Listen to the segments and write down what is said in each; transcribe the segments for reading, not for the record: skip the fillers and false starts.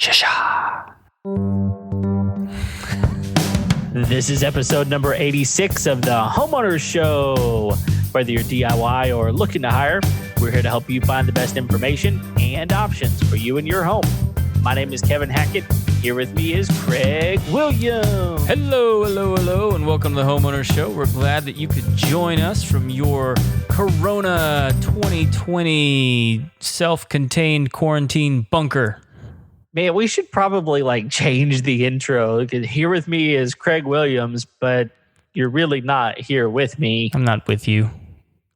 Shasha. This is episode number 86 of the Homeowners Show. Whether you're DIY or looking to hire, we're here to help you find the best information and options for you and your home. My name is Kevin Hackett. Here with me is Craig Williams. Hello, and welcome to the Homeowners Show. We're glad that you could join us from your Corona 2020 self-contained quarantine bunker. Man, we should probably change the intro. Here with me is Craig Williams, but you're really not here with me. I'm not with you.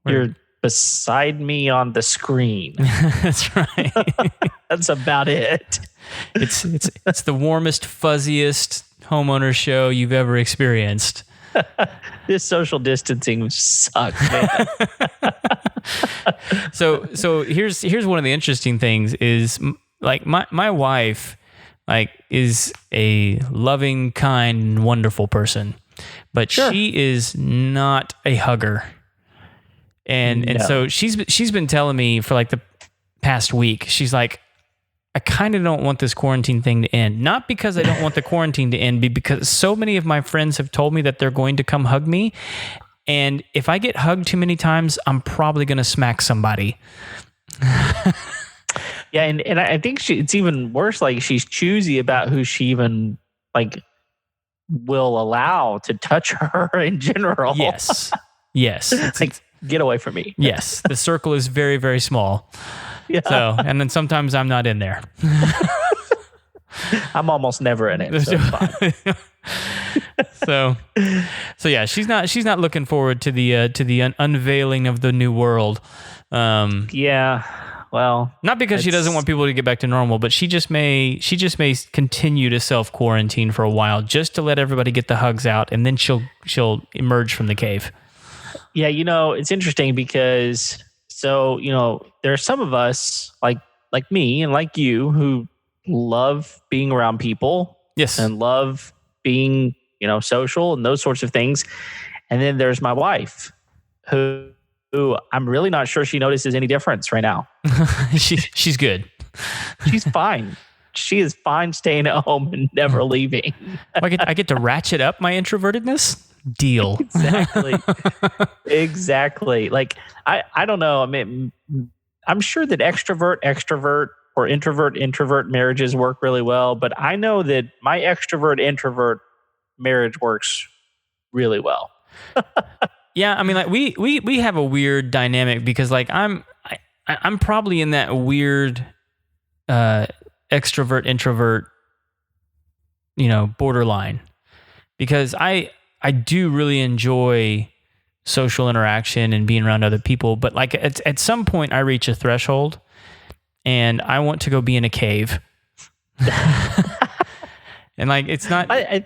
You're beside me on the screen. That's right. That's about it. It's the warmest, fuzziest homeowner show you've ever experienced. This social distancing sucks, man. So here's one of the interesting things is my wife is a loving, kind, wonderful person, but Sure. she is not a hugger. And so she's been telling me for the past week, she's like, I kind of don't want this quarantine thing to end. Not because I don't want the quarantine to end, but because so many of my friends have told me that they're going to come hug me. And if I get hugged too many times, I'm probably going to smack somebody. Yeah, and I think it's even worse. She's choosy about who she even will allow to touch her in general. Yes. It's get away from me. Yes. The circle is very, very small. Yeah. So, and then sometimes I'm not in there. I'm almost never in it. So it's fine. So yeah, she's not looking forward to the unveiling of the new world. Yeah. Well, not because she doesn't want people to get back to normal, but she just may continue to self quarantine for a while just to let everybody get the hugs out, and then she'll emerge from the cave. Yeah, it's interesting because there are some of us like me and like you who love being around people. Yes. And love being, social and those sorts of things. And then there's my wife who I'm really not sure she notices any difference right now. She's good. She's fine. She is fine staying at home and never leaving. I get to ratchet up my introvertedness? Deal. Exactly. I don't know. I mean, I'm sure that extrovert or introvert marriages work really well, but I know that my extrovert marriage works really well. Yeah, I mean, we have a weird dynamic because I'm probably in that weird extrovert introvert borderline, because I do really enjoy social interaction and being around other people, but at some point I reach a threshold and I want to go be in a cave. And it's not I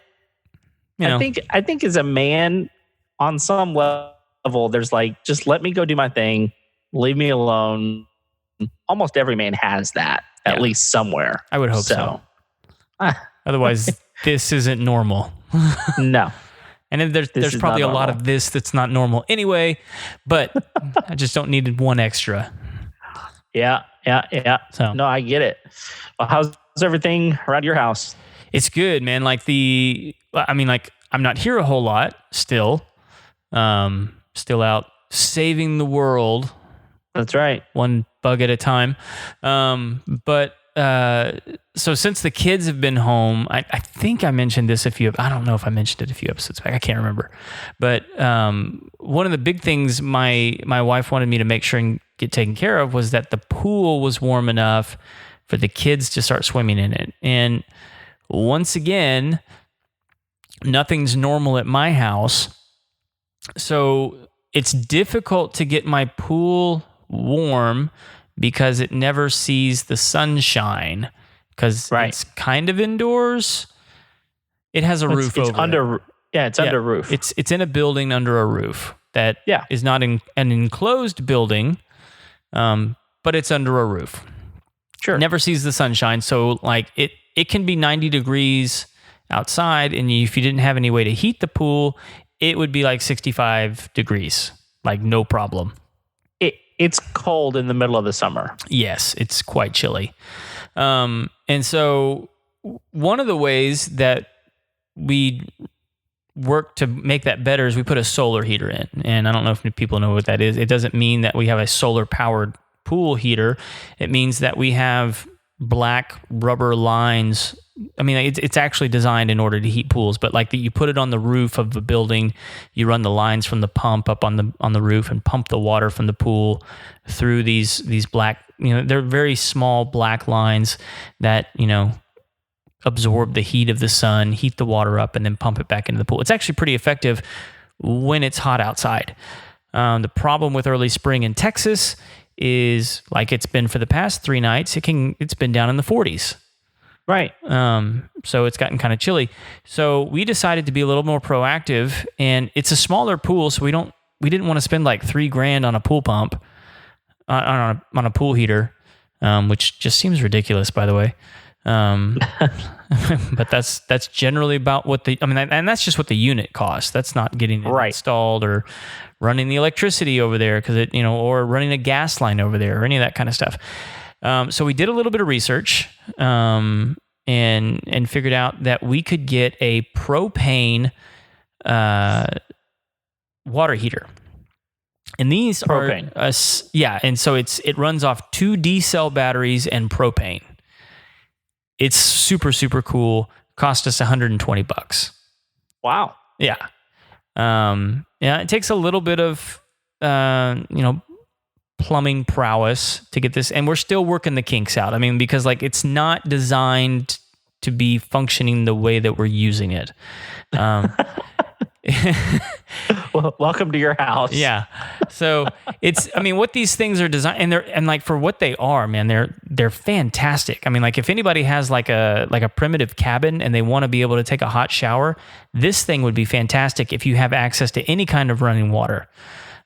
think as a man, on some level, there's just let me go do my thing, leave me alone. Almost every man has that, at least somewhere. I would hope so. Otherwise, this isn't normal. No. And then there's probably a lot of this that's not normal anyway, but I just don't need one extra. Yeah. So no, I get it. Well, how's everything around your house? It's good, man. I'm not here a whole lot still. Still out saving the world. That's right. One bug at a time. So since the kids have been home, I think I mentioned this I don't know if I mentioned it a few episodes back. I can't remember. But one of the big things my wife wanted me to make sure and get taken care of was that the pool was warm enough for the kids to start swimming in it. And once again, nothing's normal at my house. So it's difficult to get my pool warm because it never sees the sunshine, because it's kind of indoors. It has a roof over it. It's under a roof. It's in a building under a roof that is not an enclosed building, but it's under a roof. Sure. Never sees the sunshine, so it can be 90 degrees outside, and if you didn't have any way to heat the pool, it would be 65 degrees, no problem. It's cold in the middle of the summer. Yes, it's quite chilly. And so one of the ways that we work to make that better is we put a solar heater in. And I don't know if people know what that is. It doesn't mean that we have a solar powered pool heater. It means that we have black rubber lines. I mean, it's actually designed in order to heat pools, but like that you put it on the roof of a building, you run the lines from the pump up on the roof and pump the water from the pool through these black, they're very small black lines that, absorb the heat of the sun, heat the water up, and then pump it back into the pool. It's actually pretty effective when it's hot outside. The problem with early spring in Texas is, like it's been for the past 3 nights, it's been down in the 40s. Right. So it's gotten kind of chilly. So we decided to be a little more proactive, and it's a smaller pool, so we didn't want to spend like $3,000 on a pool pump, on a pool heater, which just seems ridiculous, by the way. But that's generally about what and that's just what the unit costs. That's not getting it installed or running the electricity over there or running a gas line over there or any of that kind of stuff. So we did a little bit of research, and figured out that we could get a propane, water heater. And these propane. And so it runs off 2 D-cell batteries and propane. It's super, super cool. Cost us $120. Wow. Yeah. It takes a little bit of, plumbing prowess to get this. And we're still working the kinks out. I mean, because it's not designed to be functioning the way that we're using it. Well, welcome to your house. Yeah. So what these things are designed, and for what they are, man, they're fantastic. I mean, if anybody has like a primitive cabin and they want to be able to take a hot shower, this thing would be fantastic if you have access to any kind of running water.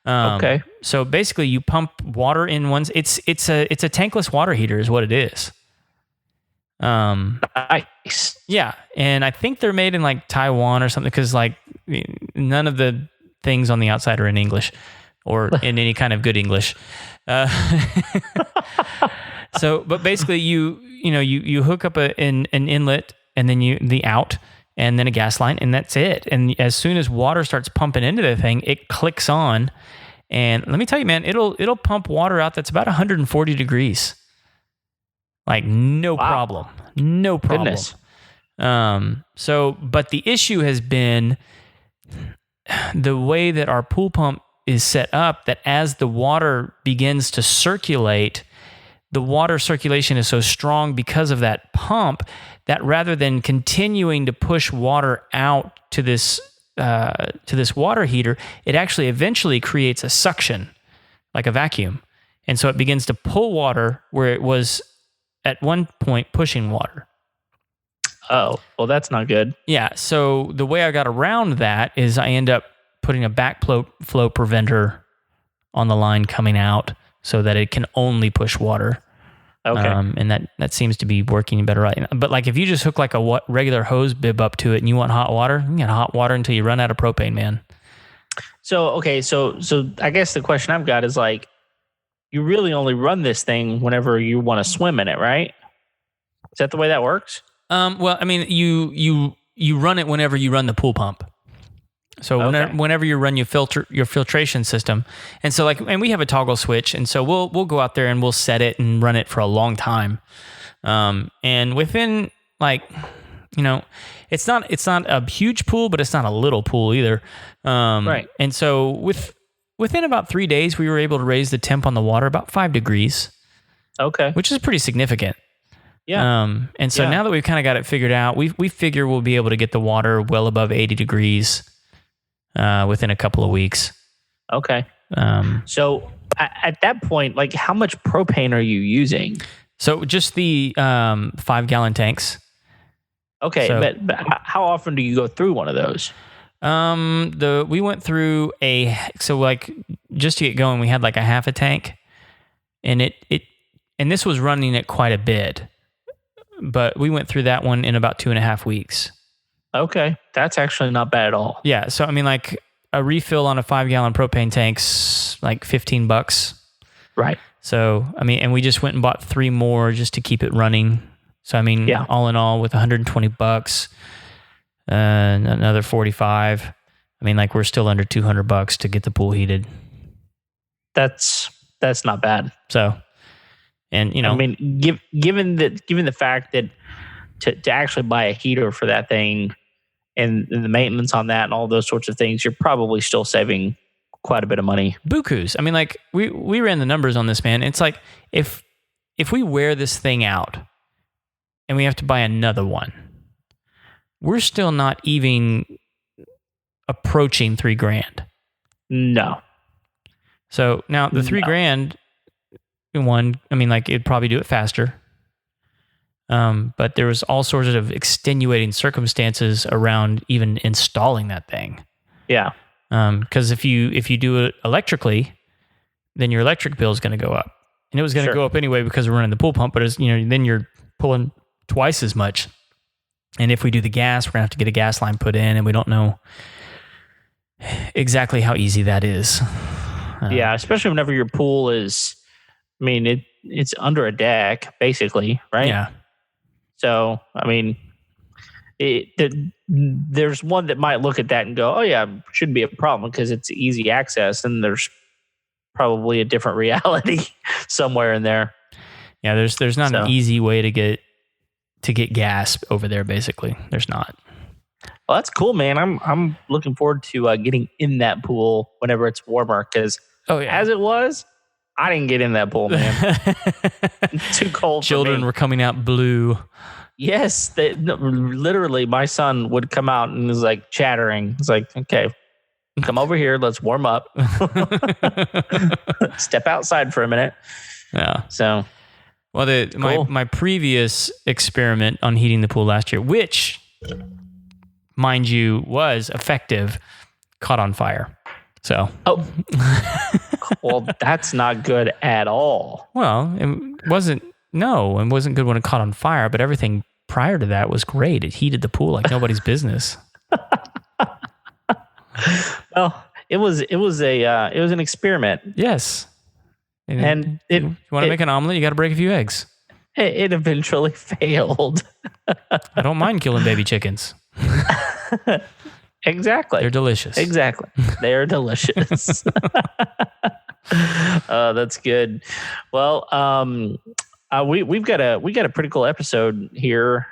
Okay. So basically you pump water in it's a tankless water heater is what it is. Nice. Yeah, and I think they're made in Taiwan or something, because none of the things on the outside are in English or in any kind of good English. But basically you hook up an inlet, and then the out, and then a gas line, and that's it. And as soon as water starts pumping into the thing, it clicks on, and let me tell you, man, it'll pump water out that's about 140 degrees. No problem. No problem. Goodness. But the issue has been the way that our pool pump is set up, that as the water begins to circulate, the water circulation is so strong because of that pump that rather than continuing to push water out to this water heater, it actually eventually creates a suction, like a vacuum. And so it begins to pull water where it was at one point pushing water. Oh, well, that's not good. Yeah. So the way I got around that is I end up putting a backflow preventer on the line coming out so that it can only push water. Okay. And that seems to be working better right now. But if you just hook a regular hose bib up to it and you want hot water, you can get hot water until you run out of propane, man. So, okay. So I guess the question I've got is you really only run this thing whenever you want to swim in it, right? Is that the way that works? Well, I mean, you run it whenever you run the pool pump. So whenever you run your filtration system, and so and we have a toggle switch, and so we'll go out there and we'll set it and run it for a long time, and within it's not a huge pool, but it's not a little pool either, right? And so within about 3 days, we were able to raise the temp on the water about 5 degrees. Okay, which is pretty significant. Yeah. And so now that we've kind of got it figured out, we figure we'll be able to get the water well above 80 degrees within a couple of weeks. Okay. So at that point, how much propane are you using? So just the 5-gallon tanks. Okay, so, but how often do you go through one of those? We went through just to get going, we had a half a tank, and and this was running it quite a bit. But we went through that one in about 2.5 weeks. Okay. That's actually not bad at all. Yeah. So, I mean, a refill on a 5-gallon propane tank's $15. Right. So, I mean, and we just went and bought 3 more just to keep it running. So, I mean, all in all, with $120, and another 45, I mean, like we're still under $200 to get the pool heated. That's not bad. So, and you know, I mean, given the fact that to actually buy a heater for that thing and the maintenance on that and all those sorts of things, you're probably still saving quite a bit of money. Bukus. I mean, like we ran the numbers on this, man. It's like if we wear this thing out and we have to buy another one, we're still not even approaching $3,000. No. So now the $3,000 one, I mean, like it'd probably do it faster. But there was all sorts of extenuating circumstances around even installing that thing. Yeah. Because if you do it electrically, then your electric bill is going to go up, and it was going to go up anyway because we're running the pool pump. But as you know, then you're pulling twice as much. And if we do the gas, we're gonna have to get a gas line put in, and we don't know exactly how easy that is. Yeah, especially whenever your pool is, I mean, it's under a deck basically, right? Yeah. So I mean, there's one that might look at that and go, "Oh yeah, shouldn't be a problem because it's easy access," and there's probably a different reality somewhere in there. Yeah, there's not an easy way to get gas over there. Basically, there's not. Well, that's cool, man. I'm looking forward to getting in that pool whenever it's warmer because as it was, I didn't get in that pool, man. Too cold. Children were coming out blue. Yes, literally, my son would come out and was like chattering. It's like, okay, come over here. Let's warm up. Step outside for a minute. Yeah. So, well, cool. my previous experiment on heating the pool last year, which, mind you, was effective, caught on fire. So. Oh. Well, that's not good at all. Well, it wasn't good when it caught on fire, but everything prior to that was great. It heated the pool like nobody's business. Well, it was an experiment. Yes. And you want to make an omelet, you got to break a few eggs. It eventually failed. I don't mind killing baby chickens. Exactly. They're delicious. Exactly. They are delicious. That's good. Well, we've got a pretty cool episode here.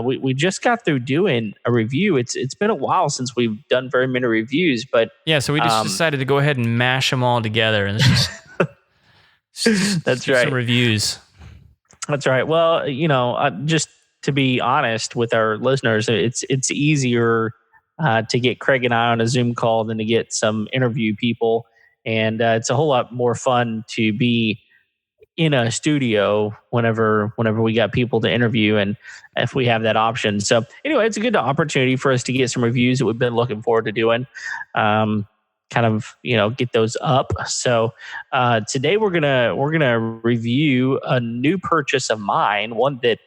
We just got through doing a review. It's been a while since we've done very many reviews, but yeah, so we just decided to go ahead and mash them all together and just that's right. Some reviews. That's right. Well, just to be honest with our listeners, it's easier to get Craig and I on a Zoom call than to get some interview people. And it's a whole lot more fun to be in a studio whenever we got people to interview and if we have that option. So anyway, it's a good opportunity for us to get some reviews that we've been looking forward to doing. Kind of, get those up. So today we're gonna review a new purchase of mine, one that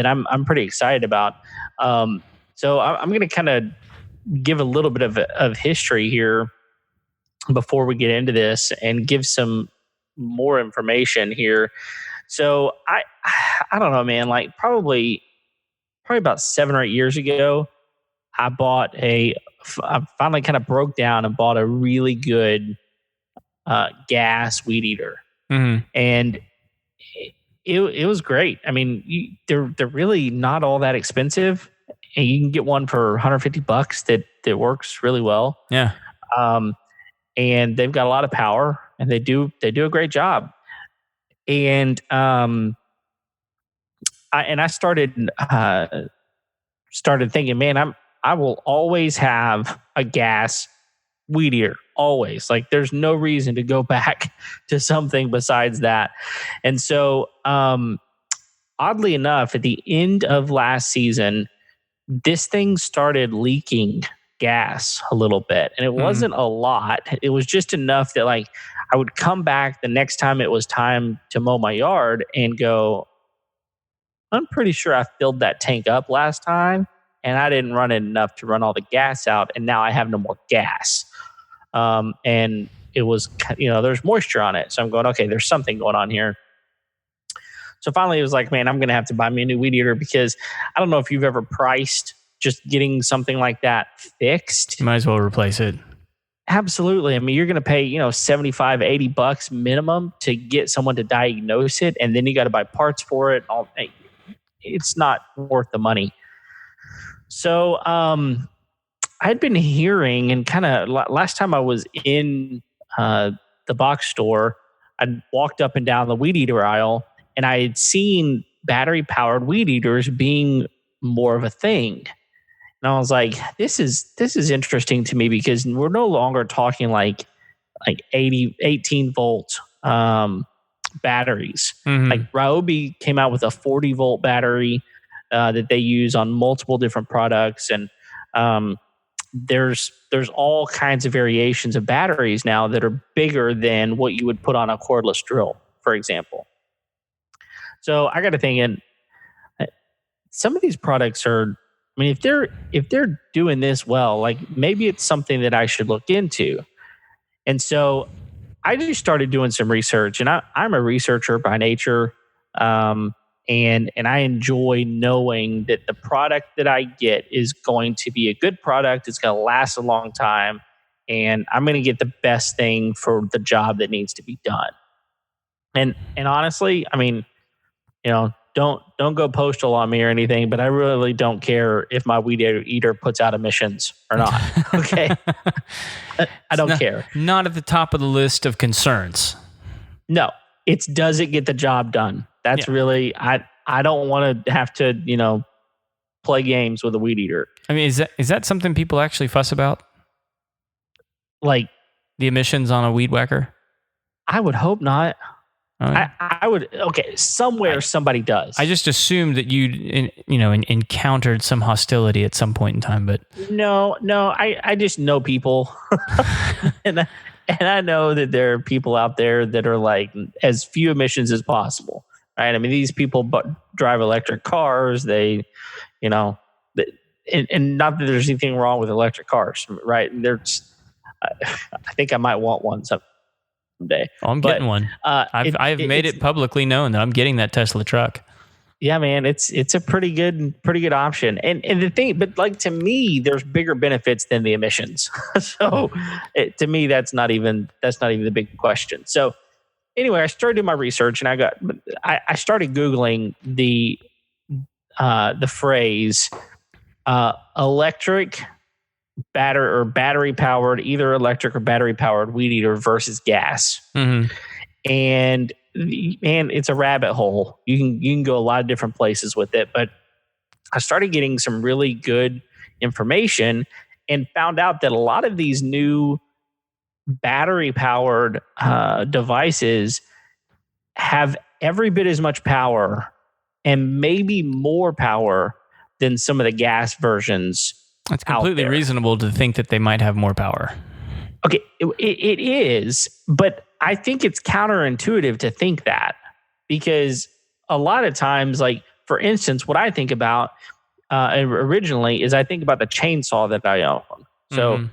I'm pretty excited about. So I'm gonna kind of give a little bit of history here before we get into this and give some more information here. So I don't know, man, like probably about 7 or 8 years ago, I finally kind of broke down and bought a really good gas weed eater. Mm-hmm. And it was great. I mean, they're really not all that expensive, and you can get one for $150 that works really well. Yeah. And they've got a lot of power, and they do a great job. And I started thinking, man, I will always have a gas weed eater, always. Like there's no reason to go back to something besides that. And so, oddly enough, at the end of last season, this thing started leaking gas a little bit, and it wasn't a lot. It was just enough that like I would come back the next time it was time to mow my yard and go, I'm pretty sure I filled that tank up last time and I didn't run it enough to run all the gas out, and now I have no more gas. And was, there's moisture on it. So I'm going, okay, there's something going on here. So finally it was like, man, I'm going to have to buy me a new weed eater, because I don't know if you've ever priced just getting something like that fixed. You might as well replace it. Absolutely. I mean, you're going to pay, $75, $80 minimum to get someone to diagnose it. And then you got to buy parts for it. It's not worth the money. So, I'd been hearing, and kind of last time I was in the box store, I walked up and down the weed eater aisle, and I had seen battery powered weed eaters being more of a thing. And I was like, this is interesting to me, because we're no longer talking like 18 volt batteries. Mm-hmm. Like Ryobi came out with a 40 volt battery that they use on multiple different products. And there's all kinds of variations of batteries now that are bigger than what you would put on a cordless drill, for example. So I got to think, some of these products are, I mean, if they're doing this well, like maybe it's something that I should look into. And so I just started doing some research, and I'm a researcher by nature. And I enjoy knowing that the product that I get is going to be a good product. It's going to last a long time, and I'm going to get the best thing for the job that needs to be done. And honestly, I mean, don't go postal on me or anything, but I really don't care if my weed eater puts out emissions or not. Okay. I don't care. Not at the top of the list of concerns. No, does it get the job done? That's really, I don't want to have to, play games with a weed eater. I mean, is that something people actually fuss about? Like the emissions on a weed whacker? I would hope not. I would, somewhere somebody does. I just assumed that you encountered some hostility at some point in time, but no, I just know people, and I know that there are people out there that are like as few emissions as possible, right? I mean, these people drive electric cars. They, and not that there's anything wrong with electric cars, right? I think I might want one someday. I'm getting one. I've made it publicly known that I'm getting that Tesla truck. Yeah, man, it's a pretty good option. And the thing, but like to me, there's bigger benefits than the emissions. So to me, that's not even the big question. So anyway, I started doing my research, and I started Googling the phrase electric battery powered, either electric or battery powered weed eater versus gas. Mm-hmm. And man, it's a rabbit hole. You can go a lot of different places with it, but I started getting some really good information and found out that a lot of these new battery powered devices have every bit as much power and maybe more power than some of the gas versions. It's completely reasonable to think that they might have more power. Okay, it is, but I think it's counterintuitive to think that, because a lot of times, like for instance, what I think about originally is I think about the chainsaw that I own. So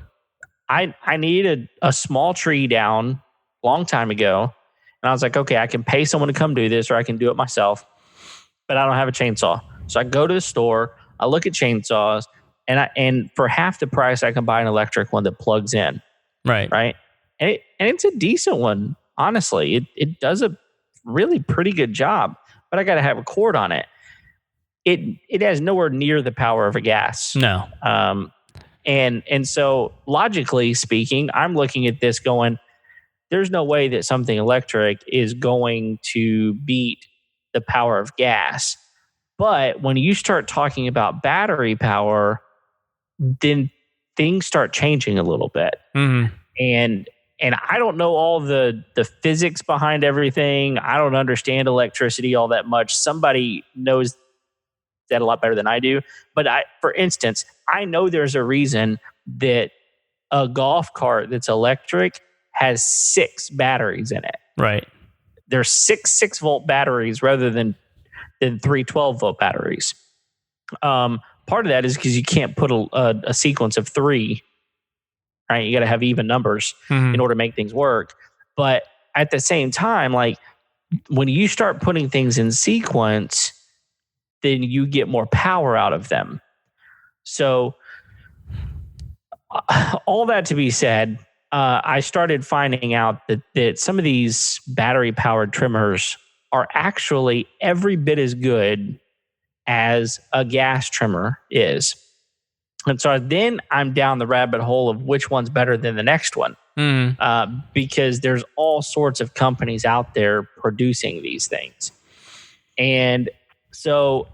I needed a small tree down a long time ago, and I was like, okay, I can pay someone to come do this, or I can do it myself, but I don't have a chainsaw. So I go to the store, I look at chainsaws, and for half the price, I can buy an electric one that plugs in. Right. And it's a decent one, honestly. It does a really pretty good job, but I got to have a cord on it. It has nowhere near the power of a gas. No. And so logically speaking, I'm looking at this going, there's no way that something electric is going to beat the power of gas. But when you start talking about battery power, then things start changing a little bit. Mm-hmm. And I don't know all the physics behind everything. I don't understand electricity all that much. Somebody knows that a lot better than I do. But for instance, I know there's a reason that a golf cart that's electric has 6 batteries in it. Right. There's 6 volt batteries rather than 3 12 volt batteries. Part of that is because you can't put a sequence of 3 right? You got to have even numbers in order to make things work. But at the same time, like when you start putting things in sequence, then you get more power out of them. So all that to be said, I started finding out that some of these battery powered trimmers are actually every bit as good as a gas trimmer is. And so then I'm down the rabbit hole of which one's better than the next one. Because there's all sorts of companies out there producing these things. And so,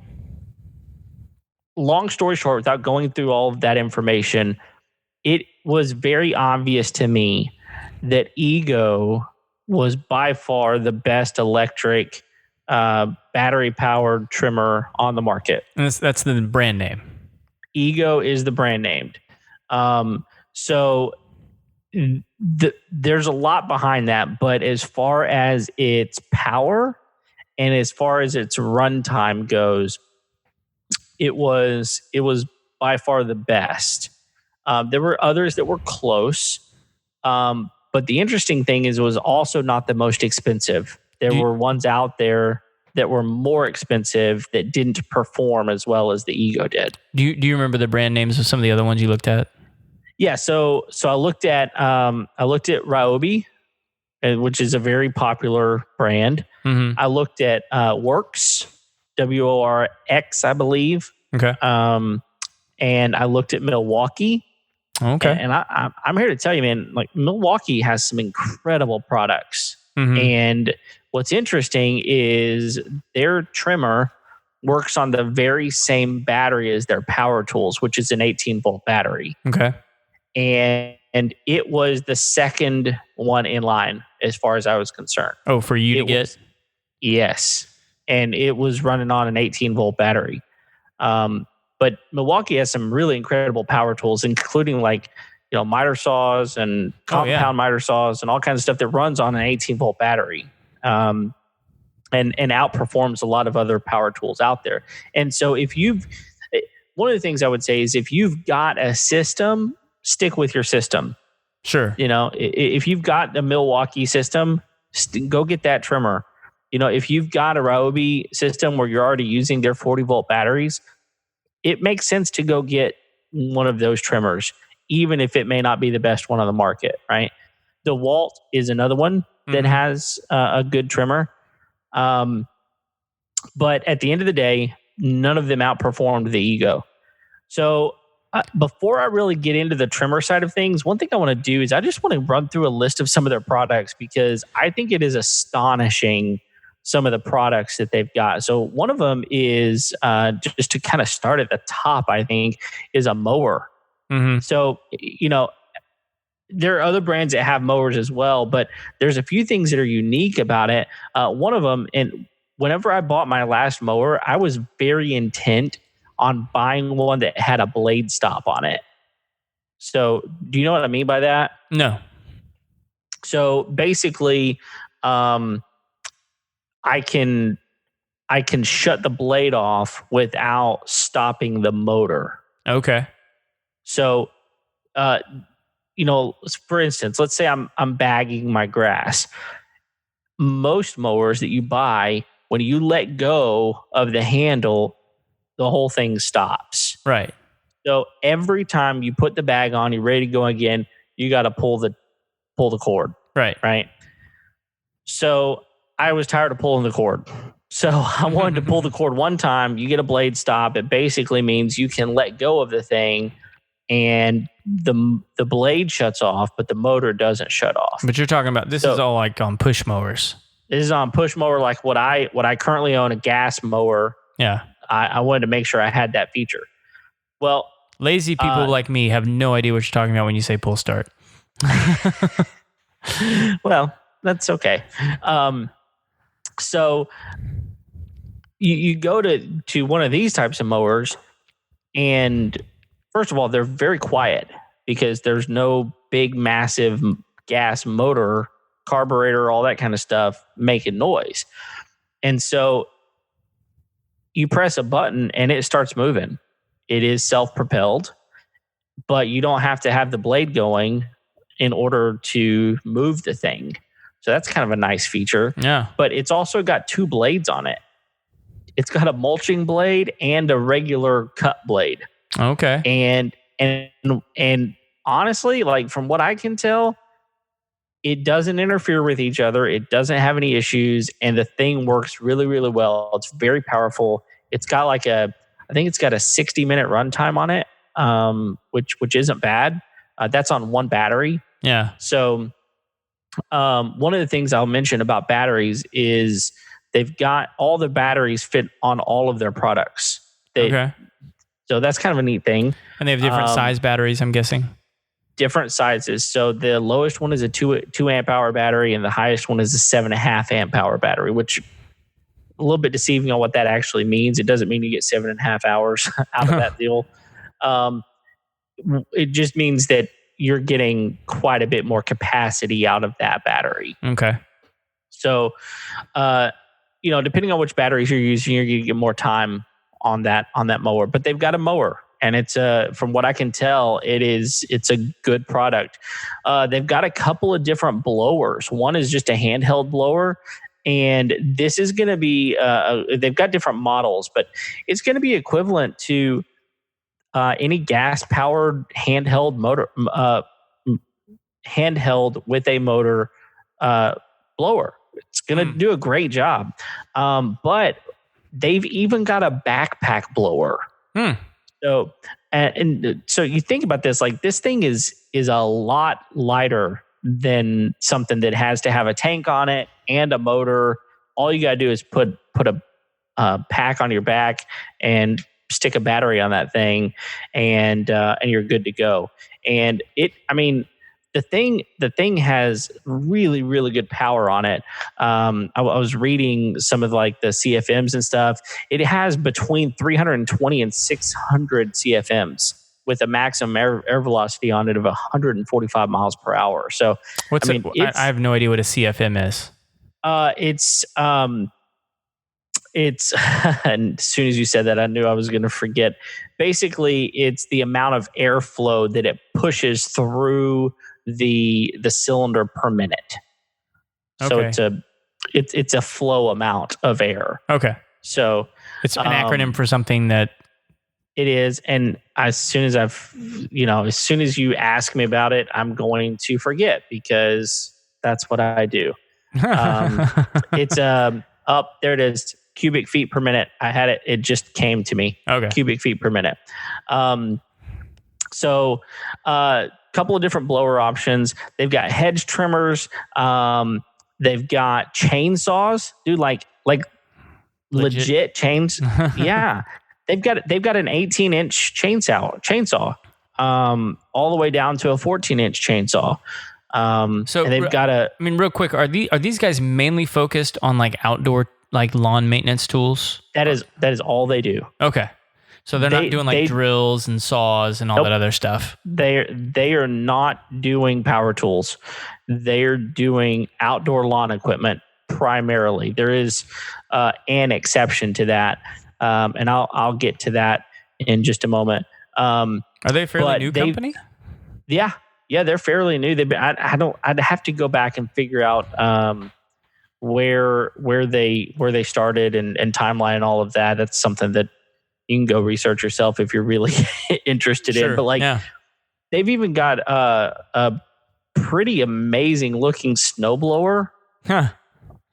long story short, without going through all of that information, it was very obvious to me that Ego was by far the best electric battery-powered trimmer on the market. And that's the brand name. Ego is the brand named. So there's a lot behind that, but as far as its power and as far as its runtime goes, it was by far the best. There were others that were close, but the interesting thing is it was also not the most expensive. There were ones out there that were more expensive that didn't perform as well as the Ego did. Do you remember the brand names of some of the other ones you looked at? Yeah, so I looked at Ryobi, which is a very popular brand. I looked at Works, WORX, I believe. Okay. And I looked at Milwaukee. Okay. And I'm here to tell you, man, like Milwaukee has some incredible products. And what's interesting is their trimmer works on the very same battery as their power tools, which is an 18-volt battery. Okay. And it was the second one in line as far as I was concerned. Oh, for you to get? Yes. And it was running on an 18-volt battery. But Milwaukee has some really incredible power tools, including like, miter saws and compound miter saws and all kinds of stuff that runs on an 18-volt battery. And outperforms a lot of other power tools out there. And so one of the things I would say is if you've got a system, stick with your system. Sure. If you've got a Milwaukee system, go get that trimmer. If you've got a Ryobi system where you're already using their 40-volt batteries, it makes sense to go get one of those trimmers, even if it may not be the best one on the market, right? DeWalt is another one that has a good trimmer. But at the end of the day, none of them outperformed the Ego. So before I really get into the trimmer side of things, one thing I want to do is I just want to run through a list of some of their products because I think it is astonishing some of the products that they've got. So one of them is just to kind of start at the top, I think, is a mower. So, there are other brands that have mowers as well, but there's a few things that are unique about it. One of them, and whenever I bought my last mower, I was very intent on buying one that had a blade stop on it. So do you know what I mean by that? No. So basically, I can shut the blade off without stopping the motor. Okay. So, for instance, let's say I'm bagging my grass. Most mowers that you buy, when you let go of the handle, the whole thing stops. Right. So every time you put the bag on, you're ready to go again, you got to pull the cord. Right. Right. So I was tired of pulling the cord. So I wanted to pull the cord one time. You get a blade stop. It basically means you can let go of the thing and the blade shuts off, but the motor doesn't shut off. But you're talking about, this is all like on push mowers. This is on push mower, like what I currently own, a gas mower. Yeah. I wanted to make sure I had that feature. Well, lazy people like me have no idea what you're talking about when you say pull start. Well, that's okay. So you go to one of these types of mowers, and first of all, they're very quiet because there's no big, massive gas motor, carburetor, all that kind of stuff making noise. And so you press a button and it starts moving. It is self-propelled. but you don't have to have the blade going in order to move the thing. So that's kind of a nice feature. Yeah. But it's also got 2 blades on it. It's got a mulching blade and a regular cut blade. Okay. And honestly, like from what I can tell, it doesn't interfere with each other. It doesn't have any issues, and the thing works really, really well. It's very powerful. It's got I think it's got a 60-minute runtime on it, which isn't bad. That's on one battery. Yeah. So one of the things I'll mention about batteries is they've got all the batteries fit on all of their products. Okay. So that's kind of a neat thing. And they have different size batteries, I'm guessing. Different sizes. So the lowest one is a 2 amp hour battery, and the highest one is a 7.5 amp hour battery, which a little bit deceiving on what that actually means. It doesn't mean you get 7.5 hours out of that deal. It just means that you're getting quite a bit more capacity out of that battery. Okay. So, depending on which batteries you're using, you're going to get more time on that mower. But they've got a mower, and it's from what I can tell, it's a good product. They've got a couple of different blowers. One is just a handheld blower, and this is going to be. They've got different models, but it's going to be equivalent to any gas-powered handheld motor, handheld with a motor blower. It's going to do a great job, but they've even got a backpack blower. So, and so you think about this, like this thing is a lot lighter than something that has to have a tank on it and a motor. All you got to do is put a pack on your back and stick a battery on that thing, and you're good to go. And the thing has really, really good power on it. I was reading some of like the CFMs and stuff. It has between 320 and 600 CFMs with a maximum air velocity on it of 145 miles per hour. So I have no idea what a CFM is. It's and as soon as you said that, I knew I was going to forget. Basically, it's the amount of airflow that it pushes through the cylinder per minute. Okay. So it's a flow amount of air. Okay. So it's an acronym for something that it is. And as soon as you ask me about it, I'm going to forget because that's what I do. It's up there. It is cubic feet per minute. I had it. It just came to me. Okay. Cubic feet per minute. So couple of different blower options. They've got hedge trimmers. They've got chainsaws, dude, like legit chains. Yeah. They've got an 18-inch chainsaw, all the way down to a 14-inch chainsaw. So and they've got real quick, are these guys mainly focused on like outdoor, like lawn maintenance tools? That is all they do. Okay. So they're not doing like drills and saws and all that other stuff. They are not doing power tools. They're doing outdoor lawn equipment primarily. There is an exception to that, and I'll get to that in just a moment. Are they a fairly new company? Yeah, they're fairly new. I'd have to go back and figure out where they started and timeline and all of that. That's something that you can go research yourself if you're really interested in. But they've even got a pretty amazing looking snowblower. Huh.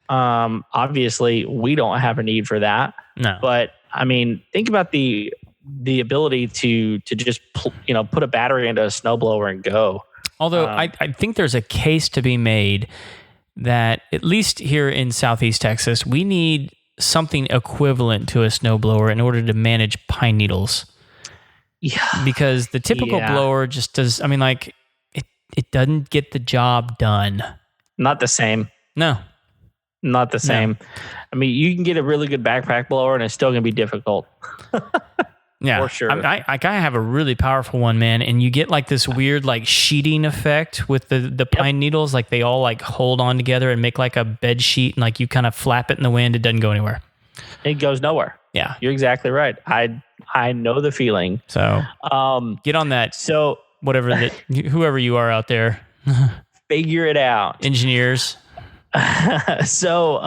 Obviously, we don't have a need for that. No. But think about the ability to just put a battery into a snowblower and go. Although I think there's a case to be made that at least here in Southeast Texas, we need something equivalent to a snowblower in order to manage pine needles. Yeah. Because the typical blower just does, it doesn't get the job done. Not the same. No. Not the same. No. You can get a really good backpack blower and it's still going to be difficult. Yeah. For sure. I have a really powerful one, man. And you get like this weird like sheeting effect with the pine needles. Like they all like hold on together and make like a bed sheet, and like you kind of flap it in the wind. It doesn't go anywhere. It goes nowhere. Yeah. You're exactly right. I I know the feeling. So get on that. So Whoever you are out there, figure it out. engineers. So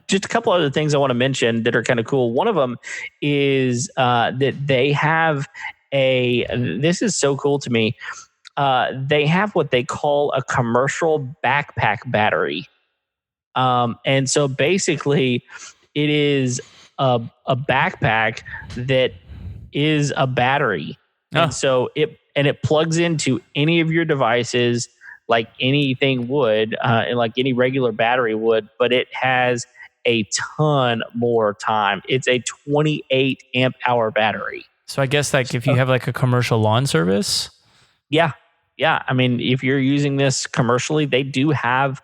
just a couple other things I want to mention that are kind of cool. One of them is that they have this is so cool to me. They have what they call a commercial backpack battery. And so basically it is a backpack that is a battery. And so it plugs into any of your devices like anything would, and like any regular battery would, but it has a ton more time. It's a 28 amp hour battery. So I guess like if you have like a commercial lawn service. Yeah. Yeah. I mean, if you're using this commercially, they do have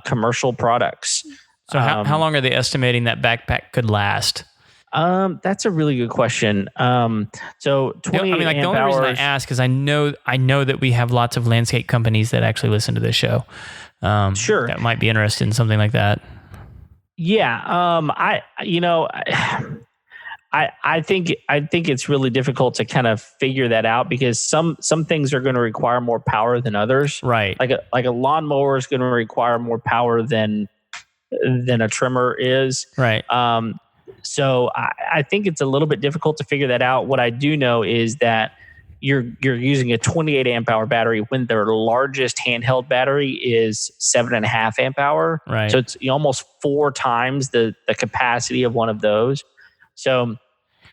commercial products. So how long are they estimating that backpack could last? That's a really good question. So 28 the amp only hours, reason I ask is I know that we have lots of landscape companies that actually listen to this show. Sure. That might be interested in something like that. Yeah. I think it's really difficult to kind of figure that out because some things are going to require more power than others. Right. Like a lawnmower is going to require more power than a trimmer is. Right. So I think it's a little bit difficult to figure that out. What I do know is that you're using a 28 amp hour battery when their largest handheld battery is 7.5 amp hour. Right. So it's almost 4 times the capacity of one of those. So,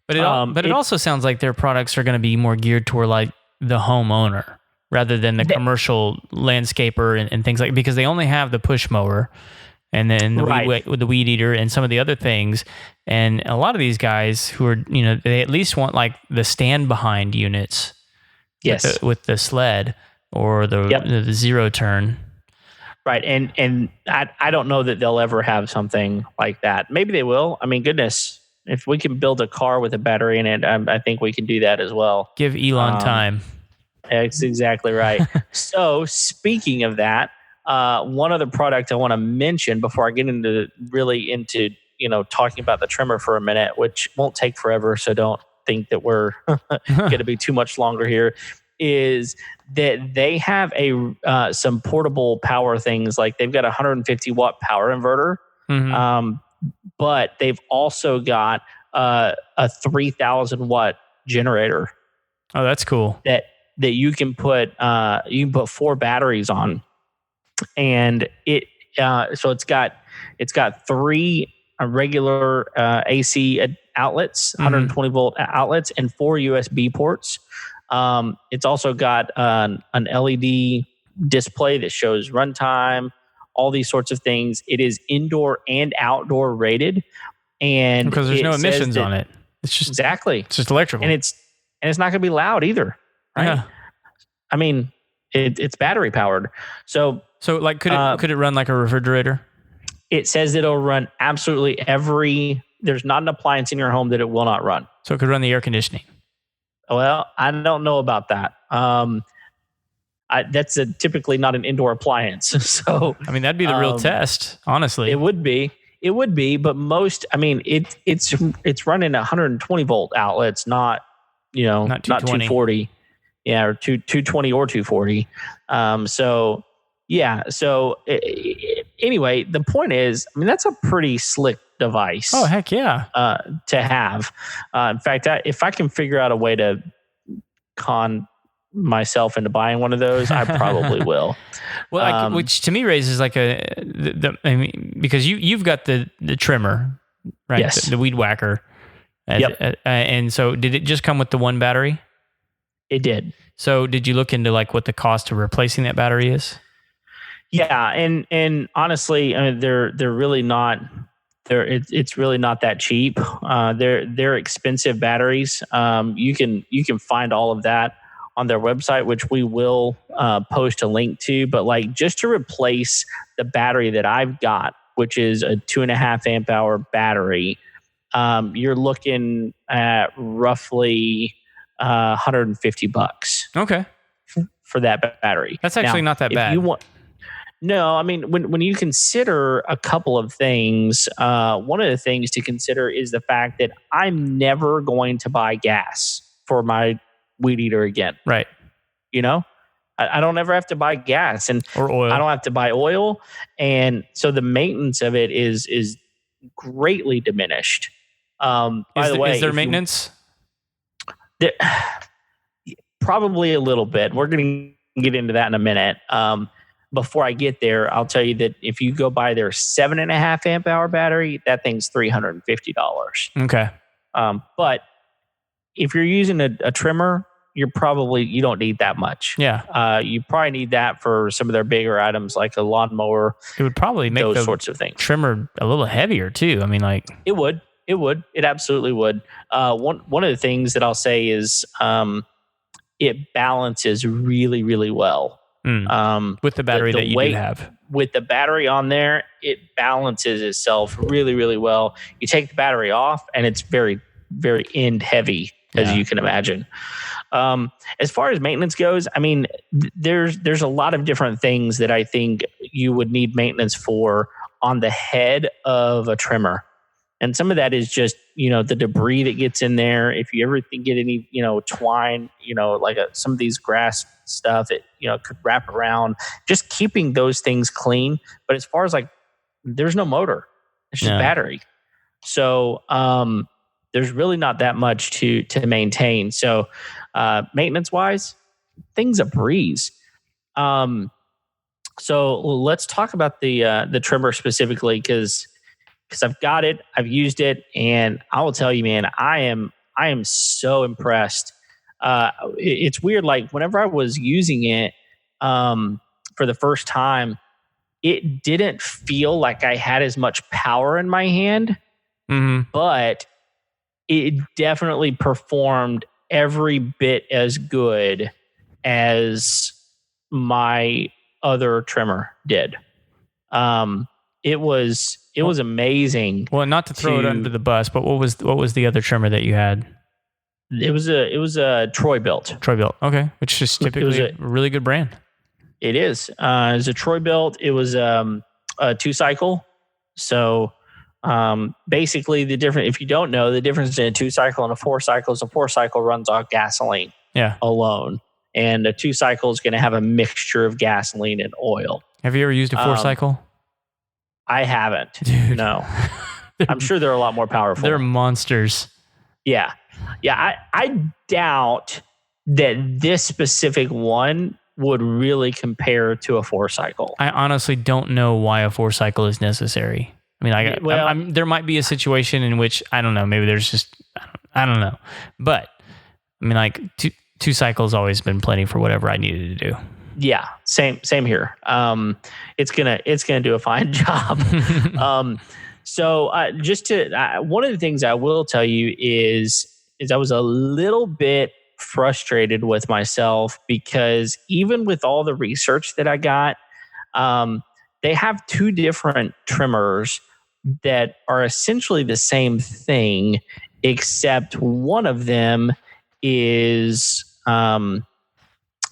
but it also sounds like their products are going to be more geared toward like the homeowner rather than the commercial landscaper and things like, because they only have the push mower and then the weed eater and some of the other things. And a lot of these guys who are, they at least want like the stand behind units. Yes. With the sled or the zero turn. Right. And I don't know that they'll ever have something like that. Maybe they will. I mean, goodness, if we can build a car with a battery in it, I think we can do that as well. Give Elon time. That's exactly right. So speaking of that, one other product I want to mention before I get into talking about the trimmer for a minute, which won't take forever. So don't think that we're going to be too much longer here, is that they have some portable power things. Like they've got a 150 watt power inverter, but they've also got a 3,000 watt generator. Oh, that's cool. That you can put 4 batteries on, and so it's got 3 regular AC outlets, 120 volt outlets, and 4 USB ports. It's also got an LED display that shows runtime, all these sorts of things. It is indoor and outdoor rated, and because there's no emissions on it. It's just it's just electrical, and it's not going to be loud either. Right? Yeah. I mean, it's battery powered. So like, could it run like a refrigerator? It says it'll run absolutely there's not an appliance in your home that it will not run. So it could run the air conditioning. Well, I don't know about that. That's typically not an indoor appliance. So I mean, that'd be the real test, honestly. It would be, but it's running 120 volt outlets, not 240. Yeah, or 220 or 240. So yeah. So anyway, the point is, I mean, that's a pretty slick device. Oh, heck yeah. To have. In fact, if I can figure out a way to con myself into buying one of those, I probably will. Well, which to me raises like because you've got the trimmer, right? Yes. The weed whacker. And so did it just come with the one battery? It did. So did you look into like what the cost of replacing that battery is? Yeah, and honestly, I mean, they're really not. It's really not that cheap. They're expensive batteries. You can find all of that on their website, which we will post a link to. But like just to replace the battery that I've got, which is a 2.5 amp hour battery, you're looking at roughly $150. Okay. For that battery. That's actually not that bad. No, I mean, when you consider a couple of things, one of the things to consider is the fact that I'm never going to buy gas for my weed eater again. Right. You know, I don't ever have to buy gas, and Or oil. I don't have to buy oil, and so the maintenance of it is greatly diminished. By the way, is there maintenance? Probably a little bit. We're going to get into that in a minute. Before I get there, I'll tell you that if you go buy their 7.5 amp hour battery, that thing's $350. Okay. But if you're using a trimmer, you don't need that much. Yeah. You probably need that for some of their bigger items like a lawnmower. It would probably make those sorts of things. Trimmer a little heavier too. I mean, like it would. It absolutely would. One of the things that I'll say is it balances really, really well. With the battery that you do have. With the battery on there, it balances itself really, really well. You take the battery off, and it's very, very end heavy, as you can imagine. As far as maintenance goes, I mean, there's a lot of different things that I think you would need maintenance for on the head of a trimmer. And some of that is just, the debris that gets in there. If you ever get any, twine, like some of these grass stuff that, could wrap around, just keeping those things clean. But as far as there's no motor, it's just battery. So there's really not that much to maintain. So maintenance wise, things a breeze. So let's talk about the trimmer specifically, because I've got it, I've used it, and I will tell you, man, I am so impressed. It's weird, like whenever I was using it for the first time, it didn't feel like I had as much power in my hand, but it definitely performed every bit as good as my other trimmer did. It was amazing. Well, not to throw it under the bus, but what was the other trimmer that you had? It was a Troy built. Okay, which is typically a really good brand. It is. It was a Troy built. It was a 2-cycle. So basically, if you don't know, the difference in a 2-cycle and a 4-cycle is a 4-cycle runs off gasoline alone, and a 2-cycle is going to have a mixture of gasoline and oil. Have you ever used a 4-cycle? I haven't. Dude. No. I'm sure they're a lot more powerful. They're monsters. Yeah. I doubt that this specific one would really compare to a 4-cycle. I honestly don't know why a 4-cycle is necessary. I mean, there might be a situation in which, I don't know, maybe there's just, I don't know. But, I mean, like, 2 cycles always been plenty for whatever I needed to do. Yeah, same here. It's gonna do a fine job. So one of the things I will tell you is I was a little bit frustrated with myself, because even with all the research that I got, they have 2 different trimmers that are essentially the same thing, except one of them is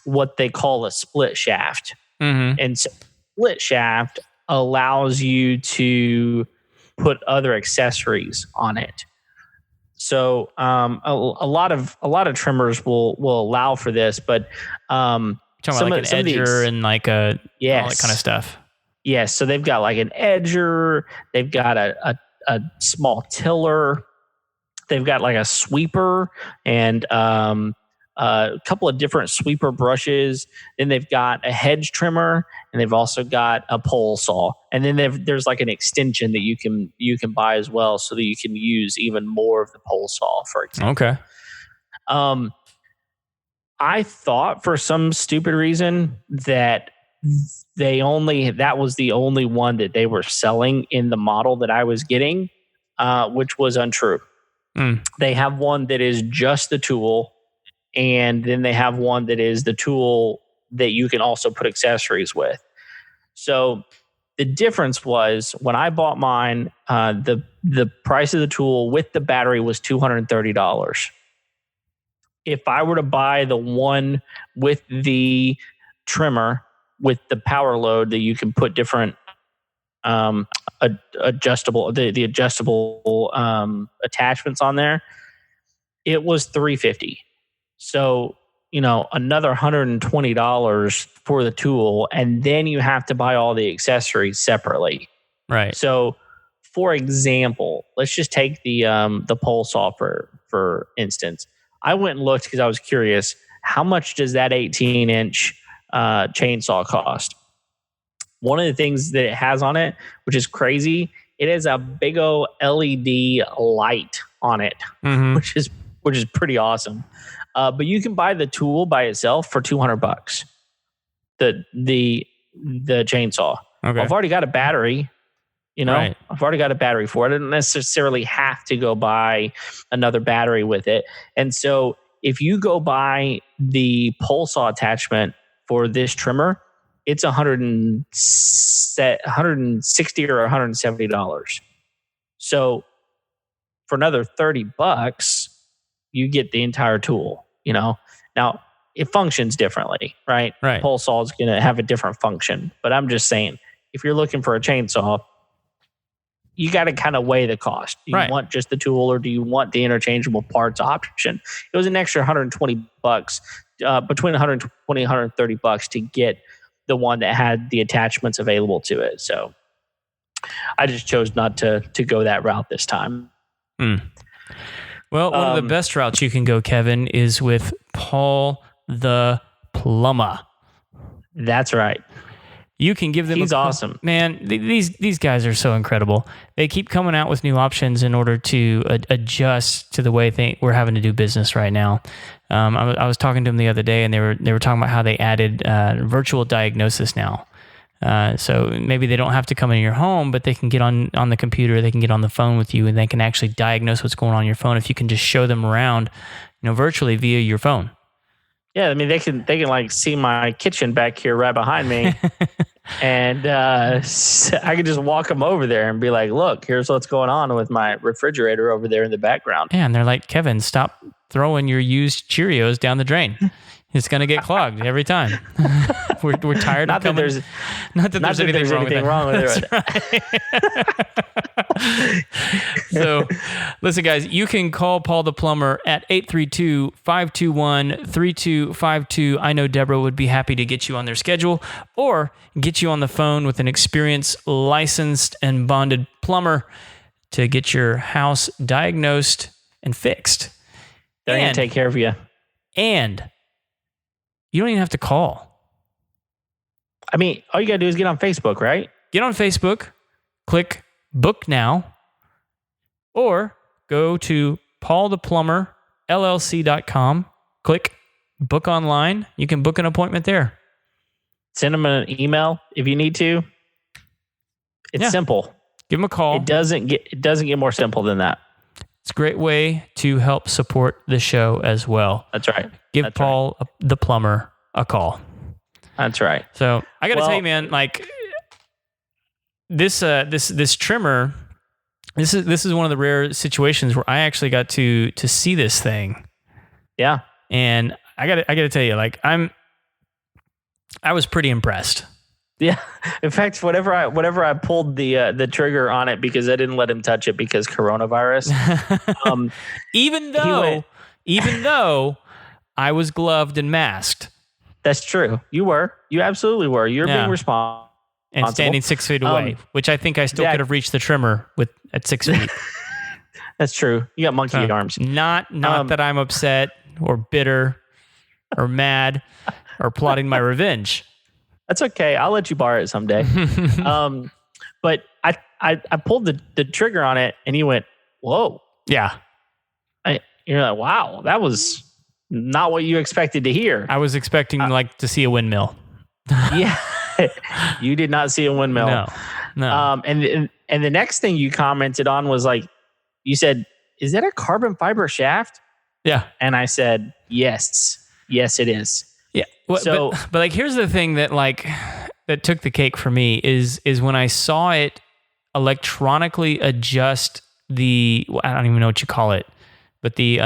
what they call a split shaft. And split shaft allows you to put other accessories on it. So a lot of trimmers will allow for this, but talking about like an edger and like all that kind of stuff. Yes, so they've got like an edger, they've got a small tiller, they've got like a sweeper, and a couple of different sweeper brushes. Then they've got a hedge trimmer, and they've also got a pole saw. And then there's like an extension that you can buy as well, so that you can use even more of the pole saw, for example. Okay. I thought for some stupid reason that that was the only one that they were selling in the model that I was getting, which was untrue. They have one that is just the tool, and then they have one that is the tool that you can also put accessories with. So the difference was, when I bought mine, the price of the tool with the battery was $230. If I were to buy the one with the trimmer, with the power load that you can put different adjustable attachments on there, it was $350. So, another $120 for the tool, and then you have to buy all the accessories separately. Right. So, for example, let's just take the pole saw for instance. I went and looked because I was curious, how much does that 18-inch chainsaw cost? One of the things that it has on it, which is crazy, it has a big old LED light on it, which is pretty awesome. But you can buy the tool by itself for $200. The chainsaw. Okay. I've already got a battery. Right. I've already got a battery for it. I didn't necessarily have to go buy another battery with it. And so if you go buy the pole saw attachment for this trimmer, it's $160 or $170. So for another $30, you get the entire tool. Now it functions differently, right? Right. Pole saw is going to have a different function, but I'm just saying, if you're looking for a chainsaw, you got to kind of weigh the cost. Do you want just the tool, or do you want the interchangeable parts option? It was an extra $120, between $120 and $130 to get the one that had the attachments available to it. So I just chose not to go that route this time. Well, one of the best routes you can go, Kevin, is with Paul the Plumber. That's right. You can give them. He's awesome, man. These guys are so incredible. They keep coming out with new options in order to adjust to the way we're having to do business right now. I was talking to them the other day, and they were talking about how they added virtual diagnosis now. So maybe they don't have to come into your home, but they can get on the computer, they can get on the phone with you, and they can actually diagnose what's going on your phone if you can just show them around, virtually via your phone. Yeah, I mean, they can like see my kitchen back here right behind me, and I can just walk them over there and be like, "Look, here's what's going on with my refrigerator over there in the backgroround." Yeah, and they're like, "Kevin, stop throwing your used Cheerios down the drain. It's going to get clogged every time." We're tired of coming. Not that there's anything wrong with it. Right. So, listen, guys, you can call Paul the Plumber at 832-521-3252. I know Deborah would be happy to get you on their schedule or get you on the phone with an experienced, licensed, and bonded plumber to get your house diagnosed and fixed. They're going to take care of you. And you don't even have to call. I mean, all you got to do is get on Facebook, right? Get on Facebook, click book now, or go to paultheplumberllc.com, click book online. You can book an appointment there. Send them an email if you need to. It's simple. Give them a call. It doesn't get more simple than that. It's a great way to help support the show as well. That's right. Give Paul the Plumber a call. That's right. So I got to tell you, man, like this trimmer, this is one of the rare situations where I actually got to see this thing. Yeah. And I got to tell you, like I was pretty impressed. Yeah. In fact, whenever I pulled the trigger on it because I didn't let him touch it because coronavirus. Even though I was gloved and masked. That's true. You absolutely were. You're being responsible. And standing 6 feet away, which I think I still could have reached the trimmer at 6 feet. That's true. You got monkey arms. Not that I'm upset or bitter or mad or plotting my revenge. That's okay. I'll let you borrow it someday. But I pulled the trigger on it, and he went, "Whoa!" Yeah. You're like, "Wow, that was not what you expected to hear." I was expecting to see a windmill. Yeah, you did not see a windmill. No. And the next thing you commented on was like, you said, "Is that a carbon fiber shaft?" Yeah. And I said, "Yes, it is." Yeah. Well, so, but like, here's the thing that took the cake for me is when I saw it electronically adjust I don't even know what you call it, but the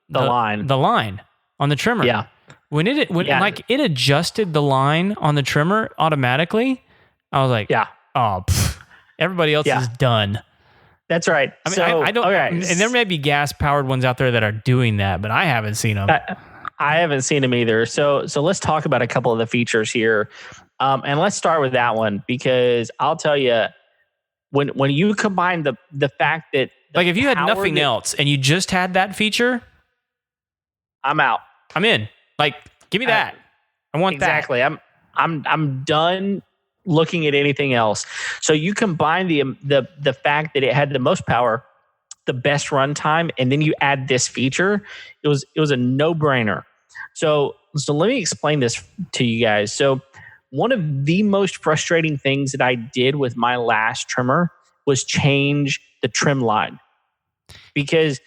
line on the trimmer. Yeah. When it adjusted the line on the trimmer automatically, I was like, everybody else is done. That's right. I mean, I don't. Okay. And there may be gas-powered ones out there that are doing that, but I haven't seen them. I haven't seen them either. So let's talk about a couple of the features here, and let's start with that one because I'll tell you, when you combine the fact that like if you had nothing else and you just had that feature, I'm out. I'm in. Like, give me that. I want exactly. that. I'm done looking at anything else. So you combine the fact that it had the most power, the best runtime, and then you add this feature. It was a no-brainer. So let me explain this to you guys. So one of the most frustrating things that I did with my last trimmer was change the trim line, because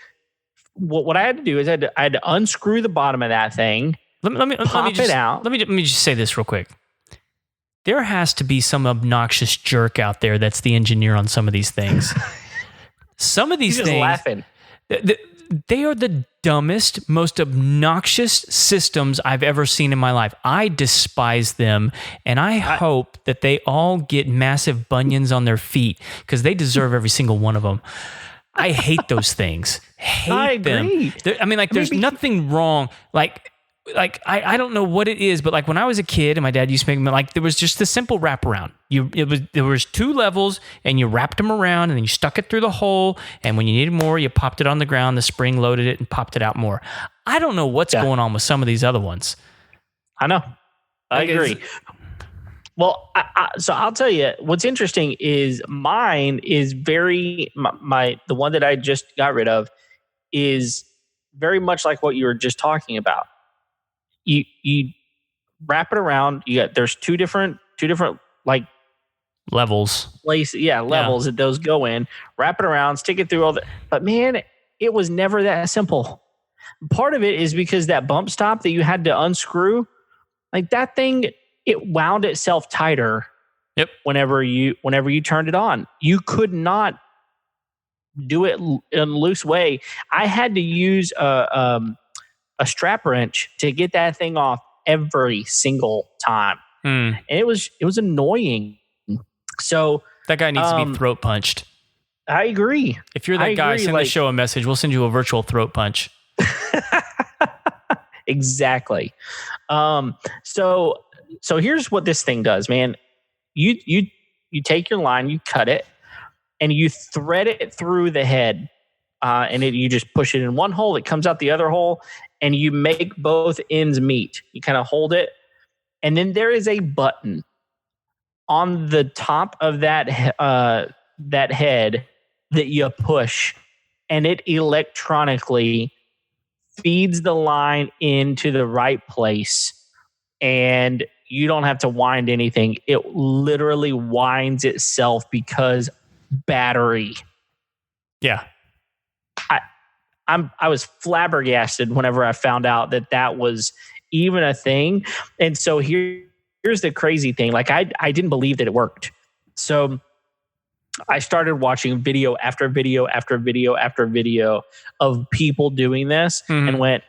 what I had to do is I had to unscrew the bottom of that thing. Let me just say this real quick. There has to be some obnoxious jerk out there that's the engineer on some of these things. Some of these things, just laughing. They are the dumbest, most obnoxious systems I've ever seen in my life. I despise them, and I hope that they all get massive bunions on their feet because they deserve every single one of them. I hate those things. I agree. I mean, like, there's nothing wrong. Like I don't know what it is, but like when I was a kid and my dad used to make them, like there was just the simple wraparound. There was 2 levels and you wrapped them around and then you stuck it through the hole. And when you needed more, you popped it on the ground, the spring loaded it and popped it out more. I don't know what's going on with some of these other ones. I know. I agree. Well, so I'll tell you what's interesting is mine is the one that I just got rid of is very much like what you were just talking about. You wrap it around. There's two different like levels. Levels that those go in. Wrap it around, stick it through all the. But man, it was never that simple. Part of it is because that bump stop that you had to unscrew, like that thing, it wound itself tighter. Yep. Whenever you turned it on, you could not do it in a loose way. I had to use a strap wrench to get that thing off every single time. And it was annoying. So that guy needs to be throat punched. I agree. If you're that guy, send the show a message. We'll send you a virtual throat punch. Exactly. So here's what this thing does, man. You take your line, you cut it, and you thread it through the head. And you just push it in one hole, it comes out the other hole, and you make both ends meet. You kind of hold it, and then there is a button on the top of that head that you push, and it electronically feeds the line into the right place, and you don't have to wind anything. It literally winds itself because battery. Yeah. I was flabbergasted whenever I found out that was even a thing. And so here's the crazy thing. Like I didn't believe that it worked. So I started watching video after video after video after video of people doing this and went,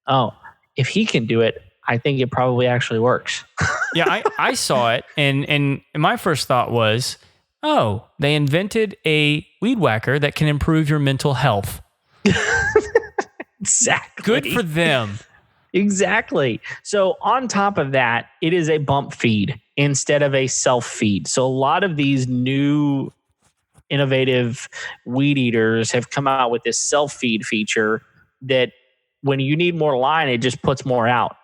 oh, if he can do it, I think it probably actually works. Yeah, I saw it and my first thought was, oh, they invented a weed whacker that can improve your mental health. Exactly. Good for them. Exactly. So on top of that, it is a bump feed instead of a self feed. So a lot of these new innovative weed eaters have come out with this self feed feature that when you need more line, it just puts more out.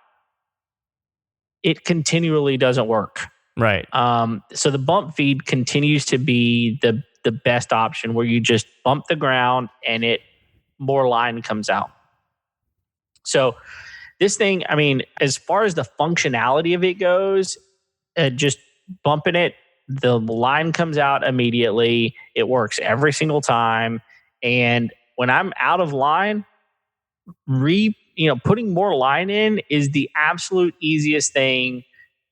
It continually doesn't work. Right. So the bump feed continues to be the best option where you just bump the ground and more line comes out. So this thing, I mean, as far as the functionality of it goes, just bumping it, the line comes out immediately. It works every single time. And when I'm out of line, putting more line in is the absolute easiest thing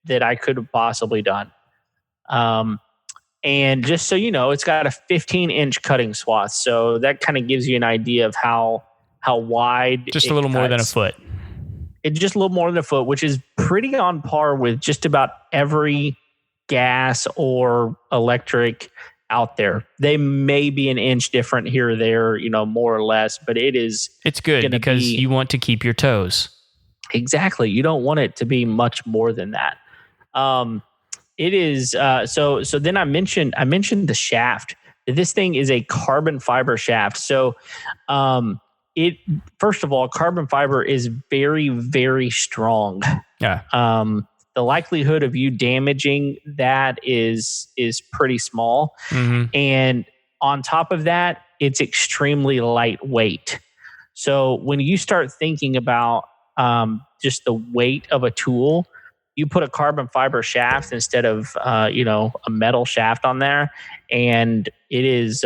that I could have possibly done. And just so you know, it's got a 15-inch cutting swath. So that kind of gives you an idea of how wide. Just a little more than a foot. It's just a little more than a foot, which is pretty on par with just about every gas or electric out there. They may be an inch different here or there, more or less, but it's good because you want to keep your toes. Exactly. You don't want it to be much more than that. It is so then I mentioned the shaft. This thing is a carbon fiber shaft. So first of all, carbon fiber is very, very strong. Yeah. The likelihood of you damaging that is pretty small. Mm-hmm. And on top of that, it's extremely lightweight. So when you start thinking about just the weight of a tool, you put a carbon fiber shaft instead of a metal shaft on there, and it is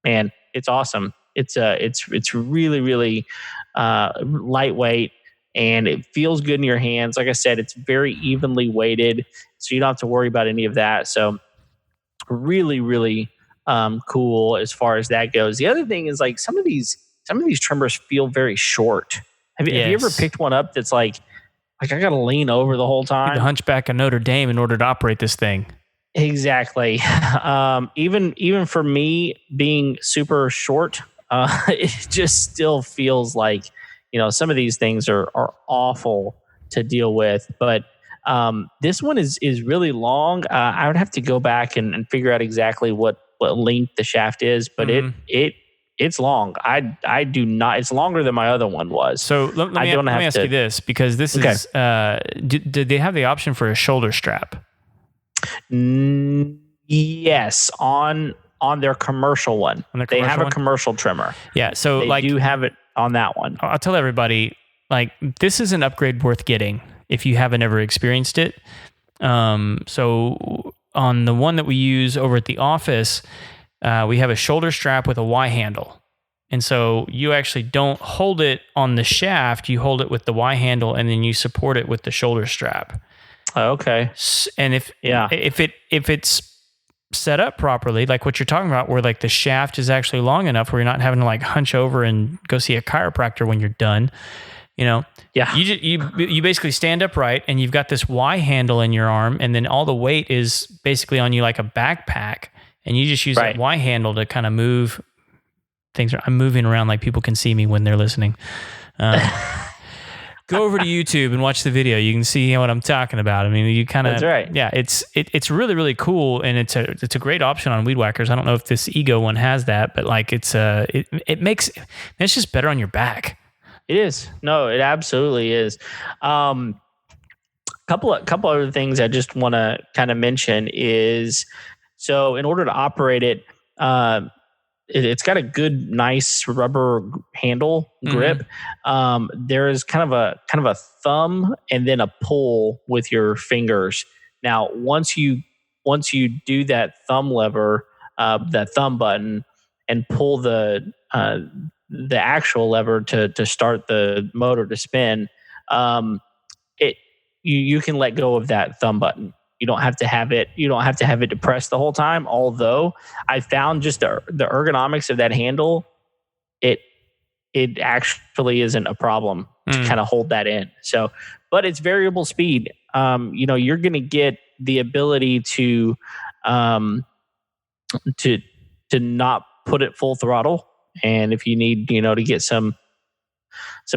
it's awesome. It's really, really lightweight, and it feels good in your hands. Like I said, it's very evenly weighted, so you don't have to worry about any of that. So really, really cool as far as that goes. The other thing is, like, some of these trimmers feel very short. Have you ever picked one up that's like I got to lean over the whole time? The Hunchback of Notre Dame in order to operate this thing. Exactly. Even for me being super short, it just still feels like, some of these things are awful to deal with. But this one is really long. I would have to go back and figure out exactly what length the shaft is, but it's long. I do not. It's longer than my other one was. So let me ask you this, because this is. Did they have the option for a shoulder strap? Yes, on their commercial one. They have a commercial trimmer. Yeah, so they do have it on that one. I'll tell everybody, like, this is an upgrade worth getting if you haven't ever experienced it. So on the one that we use over at the office, we have a shoulder strap with a Y handle. And so you actually don't hold it on the shaft, you hold it with the Y handle, and then you support it with the shoulder strap. Okay. And if it's set up properly, like what you're talking about, where like the shaft is actually long enough where you're not having to like hunch over and go see a chiropractor when you're done, yeah. You basically stand upright and you've got this Y handle in your arm, and then all the weight is basically on you like a backpack, and you just use that Y handle to kind of move things. I'm moving around like people can see me when they're listening. Go over to YouTube and watch the video. You can see what I'm talking about. I mean, you kind of, that's right. Yeah, it's really, really cool, and it's a great option on weed whackers. I don't know if this Ego one has that, but like it's just better on your back. It is. No, it absolutely is. Couple other things I just want to kind of mention is, so in order to operate it, it's got a good, nice rubber handle grip. Mm-hmm. There is kind of a thumb and then a pull with your fingers. Now, once you do that thumb lever, that thumb button, and pull the actual lever to start the motor to spin, you can let go of that thumb button. You don't have to have it depressed the whole time. Although I found just the ergonomics of that handle, it actually isn't a problem to kind of hold that in. So, but it's variable speed. You're going to get the ability to not put it full throttle, and if you need to get some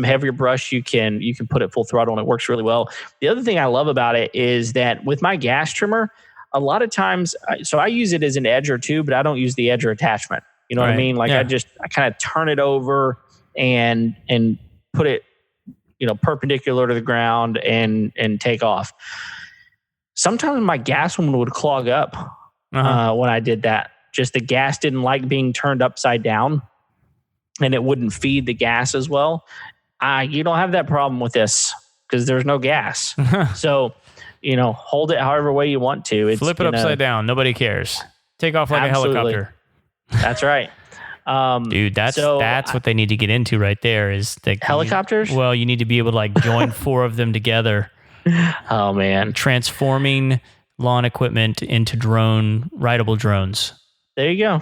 heavier brush, you can put it full throttle, and it works really well. The other thing I love about it is that with my gas trimmer, a lot of times, so I use it as an edger too, but I don't use the edger attachment. You know what I mean? Like, I kind of turn it over and put it, perpendicular to the ground and take off. Sometimes my gas one would clog up when I did that. Just the gas didn't like being turned upside down, and it wouldn't feed the gas as well. You don't have that problem with this because there's no gas. So, hold it however way you want to. Flip it upside down. Nobody cares. Take off like absolutely. A helicopter. That's right. Dude, that's what they need to get into right there is the helicopters. Well, you need to be able to like join 4 of them together. Oh man. Transforming lawn equipment into rideable drones. There you go.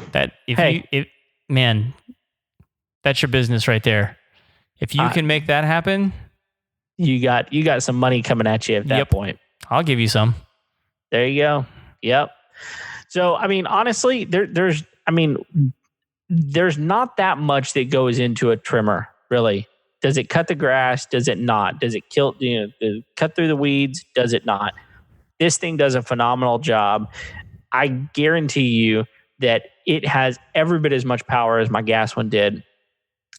Man, that's your business right there. If you can make that happen, you got some money coming at you at that point. I'll give you some. There you go. Yep. So, I mean, honestly, there's not that much that goes into a trimmer, really. Does it cut the grass? Does it not? Does it kill, cut through the weeds? Does it not? This thing does a phenomenal job. I guarantee you that it has every bit as much power as my gas one did.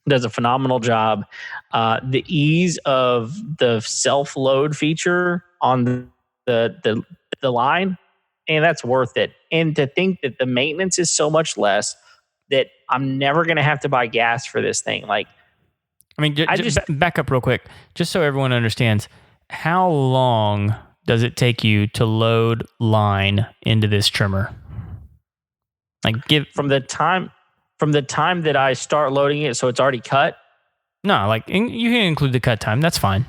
Does a phenomenal job. The ease of the self-load feature on the line, and that's worth it. And to think that the maintenance is so much less that I'm never going to have to buy gas for this thing. Like, I mean, just back up real quick, just so everyone understands. How long does it take you to load line into this trimmer? Like, from the time that I start loading it, so it's already cut. No, like you can include the cut time. That's fine.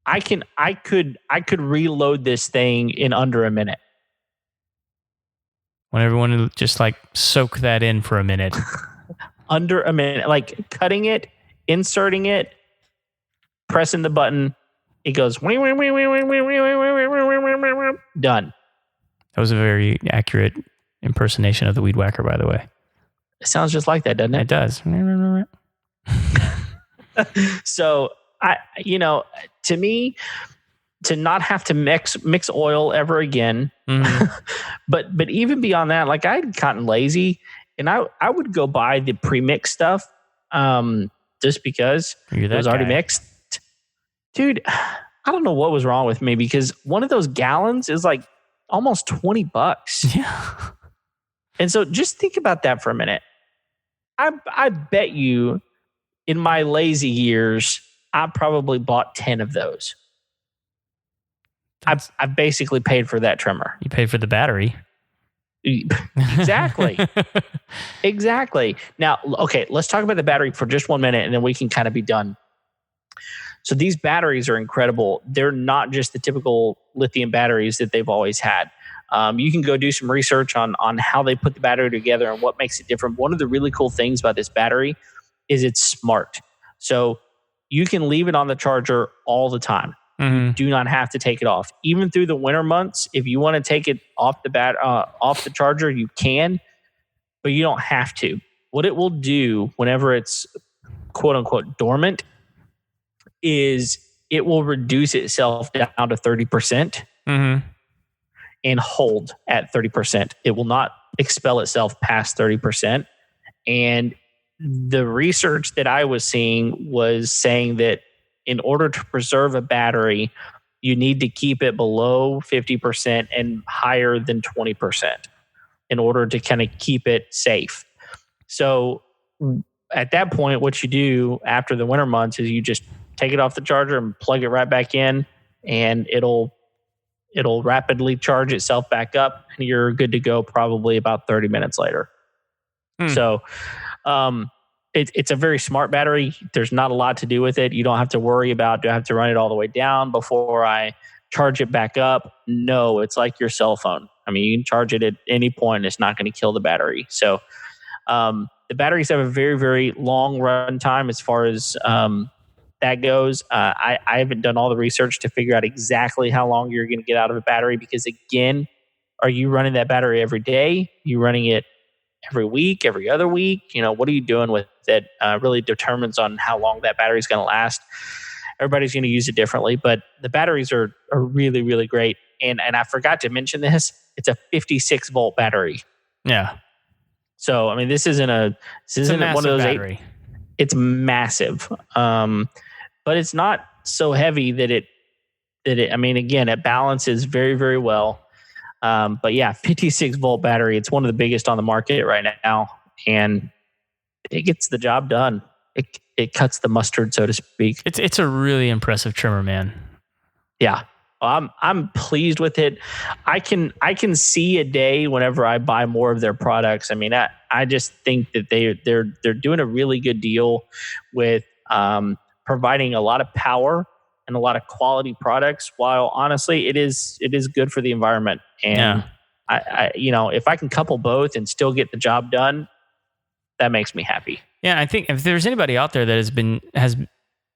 I could reload this thing in under a minute. Want everyone to just like soak that in for a minute. Under a minute, like cutting it, inserting it, pressing the button, it goes done. That was a very accurate impersonation of the weed whacker, by the way. It sounds just like that, doesn't it? It does. So to me, to not have to mix oil ever again, but even beyond that, like I'd gotten lazy, and I would go buy the pre-mixed stuff, just because it was already mixed. Dude, I don't know what was wrong with me, because one of those gallons is like almost $20. Yeah. And so just think about that for a minute. I bet you in my lazy years, I probably bought 10 of those. I basically paid for that trimmer. You paid for the battery. Exactly. Exactly. Now, okay, let's talk about the battery for just 1 minute, and then we can kind of be done. So these batteries are incredible. They're not just the typical lithium batteries that they've always had. You can go do some research on how they put the battery together and what makes it different. One of the really cool things about this battery is it's smart. So you can leave it on the charger all the time. You do not have to take it off. Even through the winter months, if you want to take it off the charger, you can, but you don't have to. What it will do whenever it's quote unquote dormant is it will reduce itself down to 30%. And hold at 30%. It will not expel itself past 30%. And the research that I was seeing was saying that in order to preserve a battery, you need to keep it below 50% and higher than 20% in order to kind of keep it safe. So at that point, what you do after the winter months is you just take it off the charger and plug it right back in, and it'll rapidly charge itself back up, and you're good to go probably about 30 minutes later. So it's a very smart battery. There's not a lot to do with it. You don't have to worry about, do I have to run it all the way down before I charge it back up? No, it's like your cell phone. I mean, you can charge it at any point and it's not going to kill the battery. So the batteries have a very, very long run time as far as that goes. I haven't done all the research to figure out exactly how long you're going to get out of a battery, because again, are you running that battery every day? Are you running it every week, every other week? What are you doing with it? Really determines on how long that battery is going to last. Everybody's going to use it differently, but the batteries are really, really great. And I forgot to mention this. It's a 56 volt battery. Yeah. So, I mean, this isn't one of those battery. It's massive. But it's not so heavy that it, I mean, again, it balances very, very well. But yeah, 56 volt battery. It's one of the biggest on the market right now, and it gets the job done. It cuts the mustard, so to speak. It's a really impressive trimmer, man. Yeah. I'm pleased with it. I can see a day whenever I buy more of their products. I mean, I just think that they're doing a really good deal with providing a lot of power and a lot of quality products, while honestly it is good for the environment. And I if I can couple both and still get the job done, that makes me happy. Yeah, I think if there's anybody out there that has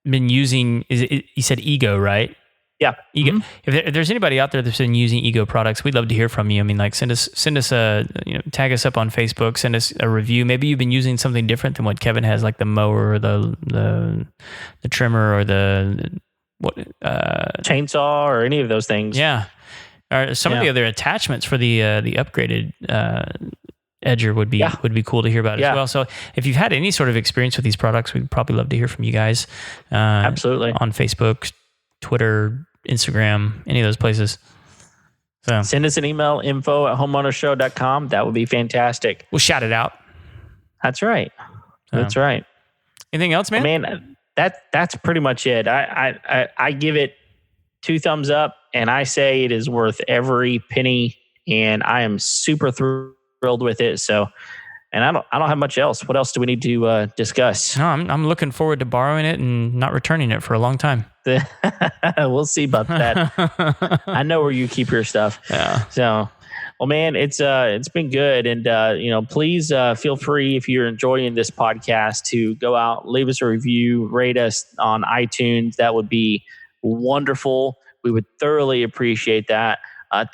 been using, you said Ego, right? Yeah. Ego. Mm-hmm. If there's anybody out there that's been using Ego products, we'd love to hear from you. I mean, like send us tag us up on Facebook, send us a review. Maybe you've been using something different than what Kevin has, like the mower or the trimmer or the chainsaw or any of those things. Yeah. Or some of the other attachments for the upgraded edger would be cool to hear about as well. So if you've had any sort of experience with these products, we'd probably love to hear from you guys. Absolutely. On Facebook, Twitter, Instagram, any of those places. So send us an email, info@homeownershow.com. That would be fantastic. We'll shout it out. That's right. That's right. Anything else, man? Man, that's pretty much it. I give it 2 thumbs up, and I say it is worth every penny, and I am super thrilled with it. So, and I don't have much else. What else do we need to discuss? No, I'm looking forward to borrowing it and not returning it for a long time. We'll see about that. I know where you keep your stuff. Yeah. So, well, man, it's been good, and please feel free, if you're enjoying this podcast, to go out, leave us a review, rate us on iTunes. That would be wonderful. We would thoroughly appreciate that.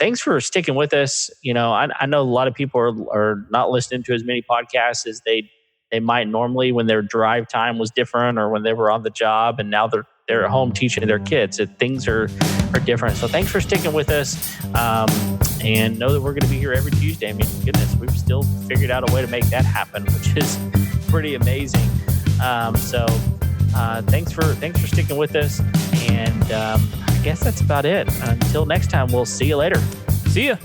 Thanks for sticking with us. I know a lot of people are not listening to as many podcasts as they might normally when their drive time was different or when they were on the job, and now they're at home teaching their kids. That things are different. So thanks for sticking with us, and know that we're going to be here every Tuesday. I mean, goodness, we've still figured out a way to make that happen, which is pretty amazing. So thanks for sticking with us, and I guess that's about it. Until next time, we'll see you later. See ya.